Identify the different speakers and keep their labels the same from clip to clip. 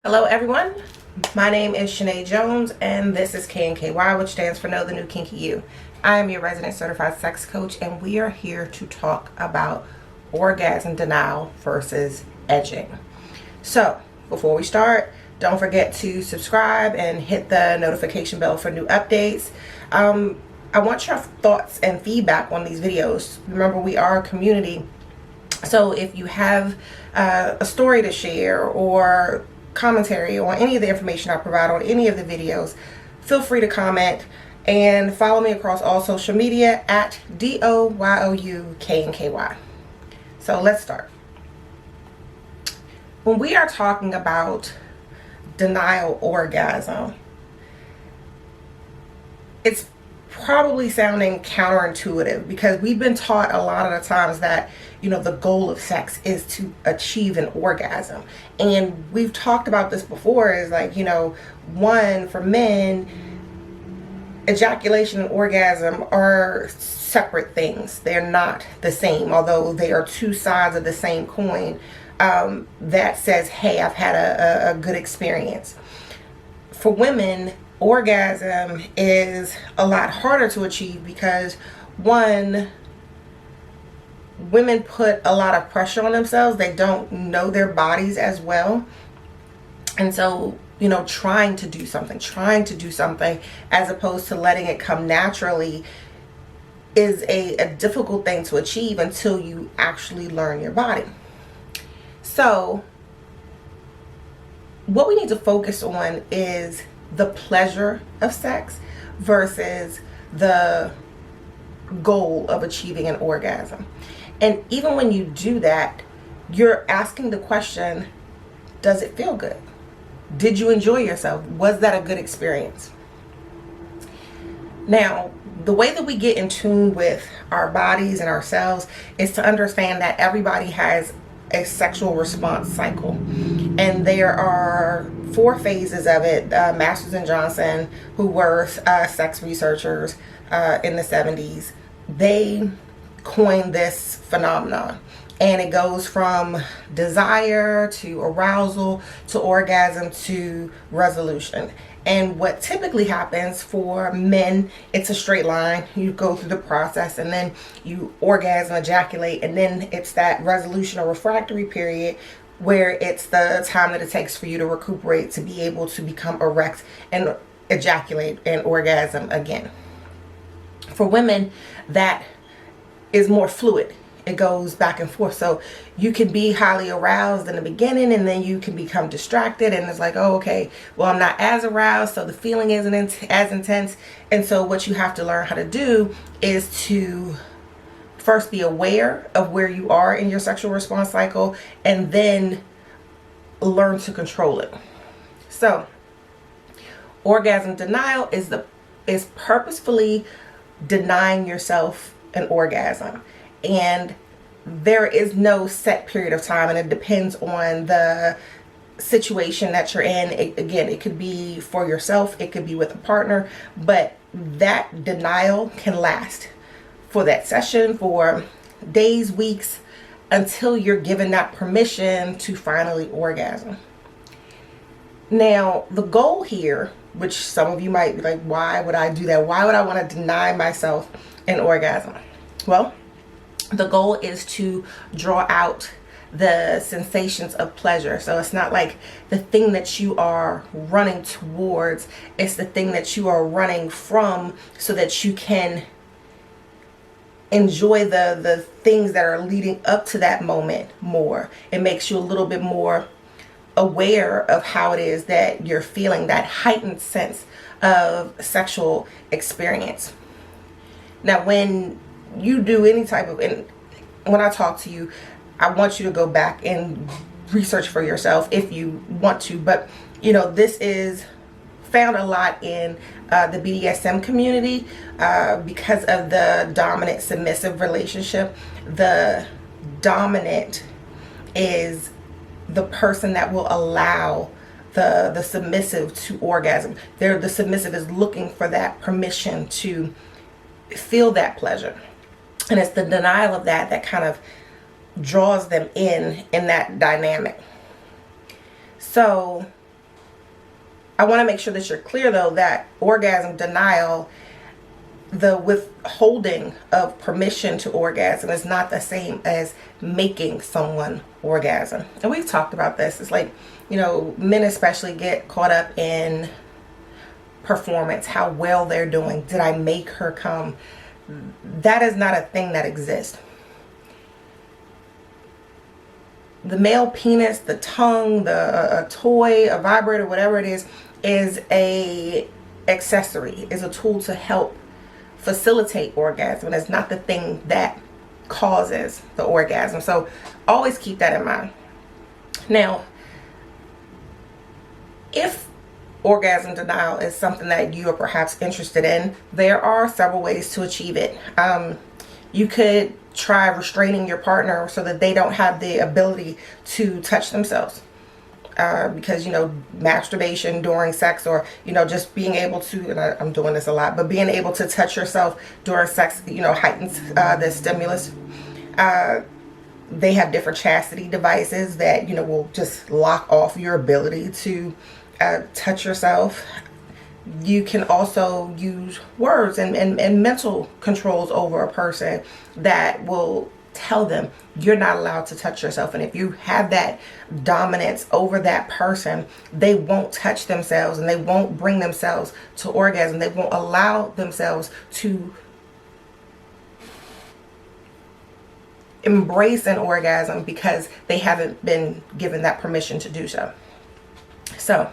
Speaker 1: Hello everyone, my name is Shani Jones and this is KNKY, which stands for Know the New Kinky You. I am your resident certified sex coach and we are here to talk about orgasm denial versus edging. So before we start, don't forget to subscribe and hit the notification bell for new updates. I want your thoughts and feedback on these videos. Remember, we are a community, so if you have a story to share or commentary on any of the information I provide on any of the videos, feel free to comment and follow me across all social media at DOYOUKNKY. So let's start. When we are talking about denial orgasm, it's probably sounding counterintuitive because we've been taught a lot of the times that, you know, the goal of sex is to achieve an orgasm. And we've talked about this before, is like, you know, one, for men, ejaculation and orgasm are separate things. They're not the same, although they are two sides of the same coin that says, hey, I've had a good experience. For women, orgasm is a lot harder to achieve because, one, women put a lot of pressure on themselves. They don't know their bodies as well. And so, you know, trying to do something as opposed to letting it come naturally is a difficult thing to achieve until you actually learn your body. So what we need to focus on is the pleasure of sex versus the goal of achieving an orgasm. And even when you do that, you're asking the question, does it feel good? Did you enjoy yourself? Was that a good experience? Now, the way that we get in tune with our bodies and ourselves is to understand that everybody has a sexual response cycle, and there are 4 phases of it. Masters and Johnson, who were sex researchers in the 70s, they coined this phenomenon, and it goes from desire to arousal to orgasm to resolution. And what typically happens for men, it's a straight line. You go through the process and then you orgasm, ejaculate, and then it's that resolution or refractory period where it's the time that it takes for you to recuperate to be able to become erect and ejaculate and orgasm again. For women, that is more fluid. It goes back and forth. So you can be highly aroused in the beginning and then you can become distracted and it's like, oh, okay, well, I'm not as aroused, so the feeling isn't as intense. And so what you have to learn how to do is to first be aware of where you are in your sexual response cycle and then learn to control it. So orgasm denial is purposefully denying yourself an orgasm. And there is no set period of time, and it depends on the situation that you're in. Again, it could be for yourself, it could be with a partner, but that denial can last for that session for days, weeks, until you're given that permission to finally orgasm. Now, the goal here, which some of you might be like, why would I do that? Why would I want to deny myself an orgasm? Well, the goal is to draw out the sensations of pleasure. So it's not like the thing that you are running towards, it's the thing that you are running from so that you can enjoy the things that are leading up to that moment more. It makes you a little bit more aware of how it is that you're feeling, that heightened sense of sexual experience. Now, when you do any type of, and when I talk to you, I want you to go back and research for yourself if you want to, but you know, this is found a lot in the BDSM community because of the dominant submissive relationship. The dominant is the person that will allow the submissive to orgasm. The submissive is looking for that permission to feel that pleasure. And it's the denial of that kind of draws them in that dynamic. So I want to make sure that you're clear though that orgasm denial, the withholding of permission to orgasm, is not the same as making someone orgasm. And we've talked about this. It's like, you know, men especially get caught up in performance, how well they're doing. Did I make her come? That is not a thing that exists. The male penis, the tongue, a toy, a vibrator, whatever it is a accessory, is a tool to help facilitate orgasm. And it's not the thing that causes the orgasm. So always keep that in mind. Now, if orgasm denial is something that you are perhaps interested in, there are several ways to achieve it. You could try restraining your partner so that they don't have the ability to touch themselves. Because, you know, masturbation during sex, or, you know, just being able to, and I'm doing this a lot, but being able to touch yourself during sex, you know, heightens the stimulus. They have different chastity devices that, you know, will just lock off your ability to touch yourself. You can also use words and mental controls over a person that will tell them you're not allowed to touch yourself. And if you have that dominance over that person, they won't touch themselves and they won't bring themselves to orgasm. They won't allow themselves to embrace an orgasm because they haven't been given that permission to do so. So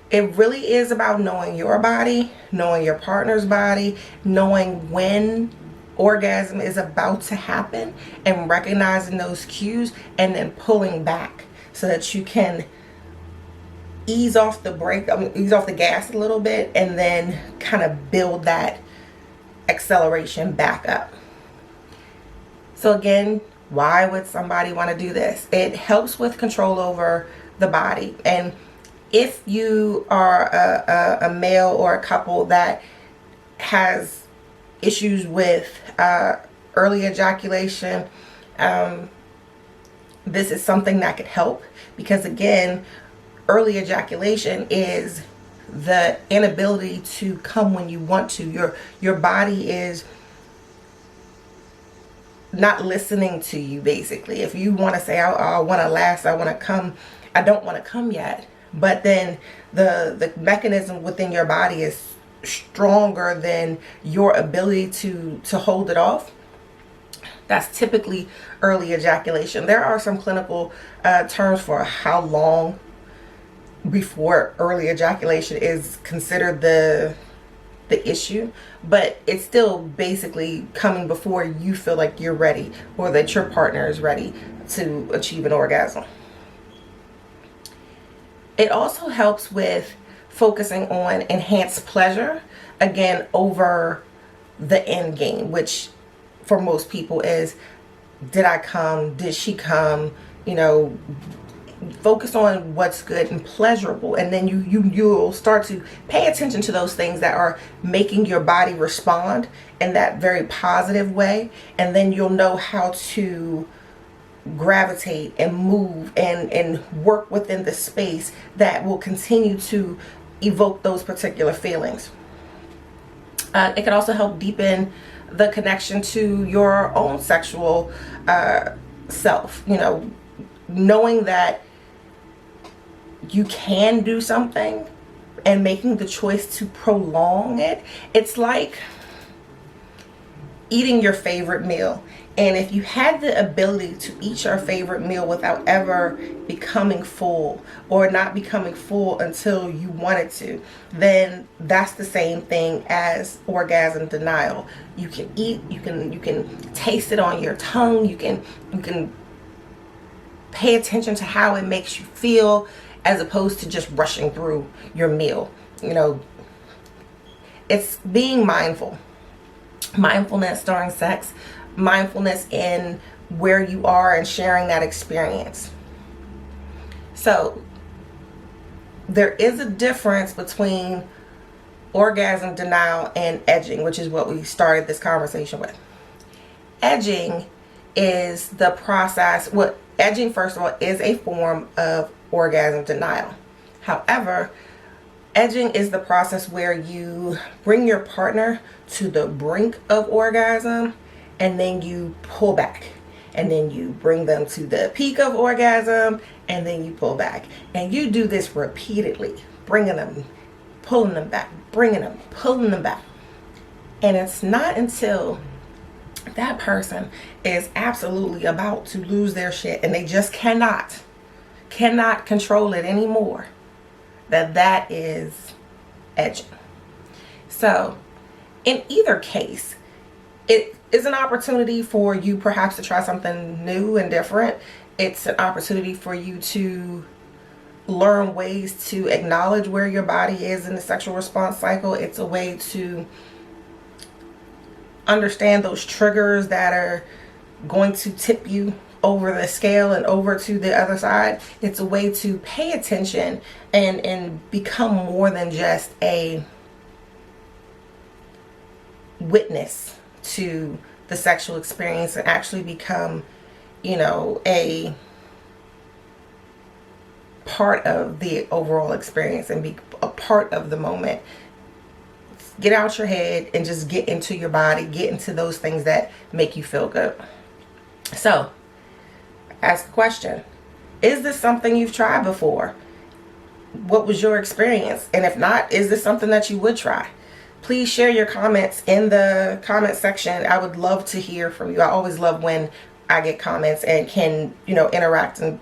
Speaker 1: it really is about knowing your body, knowing your partner's body, knowing when orgasm is about to happen, and recognizing those cues, and then pulling back so that you can ease off the brake, ease off the gas a little bit, and then kind of build that acceleration back up. So again, why would somebody want to do this? It helps with control over the body. And if you are a male or a couple that has issues with early ejaculation, this is something that could help, because again, early ejaculation is the inability to come when you want to. Your body is not listening to you, basically. If you want to say, I want to last, I want to come, I don't want to come yet, but then the mechanism within your body is stronger than your ability to hold it off, that's typically early ejaculation. There are some clinical terms for how long before early ejaculation is considered the issue, but it's still basically coming before you feel like you're ready, or that your partner is ready to achieve an orgasm. It also helps with focusing on enhanced pleasure, again, over the end game, which for most people is, did I come? Did she come? You know, focus on what's good and pleasurable, and then you'll start to pay attention to those things that are making your body respond in that very positive way, and then you'll know how to gravitate and move and work within the space that will continue to evoke those particular feelings. It can also help deepen the connection to your own sexual self. You know, knowing that you can do something and making the choice to prolong it. It's like eating your favorite meal. And if you had the ability to eat your favorite meal without ever becoming full, or not becoming full until you wanted to, then that's the same thing as orgasm denial. You can eat, you can taste it on your tongue, you can pay attention to how it makes you feel, as opposed to just rushing through your meal. You know, it's being mindful. Mindfulness during sex, mindfulness in where you are and sharing that experience. So there is a difference between orgasm denial and edging, which is what we started this conversation with. Edging is the process. What edging, first of all, is a form of orgasm denial. However, edging is the process where you bring your partner to the brink of orgasm and then you pull back. And then you bring them to the peak of orgasm and then you pull back. And you do this repeatedly, bringing them, pulling them back, bringing them, pulling them back. And it's not until that person is absolutely about to lose their shit and they just cannot control it anymore, that is edging. So in either case, it is an opportunity for you perhaps to try something new and different. It's an opportunity for you to learn ways to acknowledge where your body is in the sexual response cycle. It's a way to understand those triggers that are going to tip you over the scale and over to the other side. It's a way to pay attention and become more than just a witness to the sexual experience and actually become, you know, a part of the overall experience and be a part of the moment. Get out your head and just get into your body, get into those things that make you feel good. So ask the question, is this something you've tried before? What was your experience? And if not, is this something that you would try? Please share your comments in the comment section. I would love to hear from you. I always love when I get comments and can, you know, interact and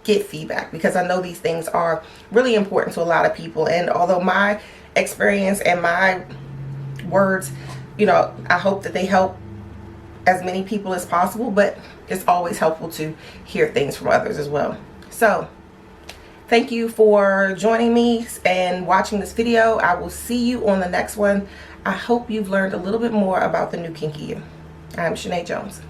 Speaker 1: get feedback, because I know these things are really important to a lot of people. And although my experience and my words, you know, I hope that they help as many people as possible, but it's always helpful to hear things from others as well. So thank you for joining me and watching this video. I will see you on the next one. I hope you've learned a little bit more about the new kinky you. I'm Shani Jones.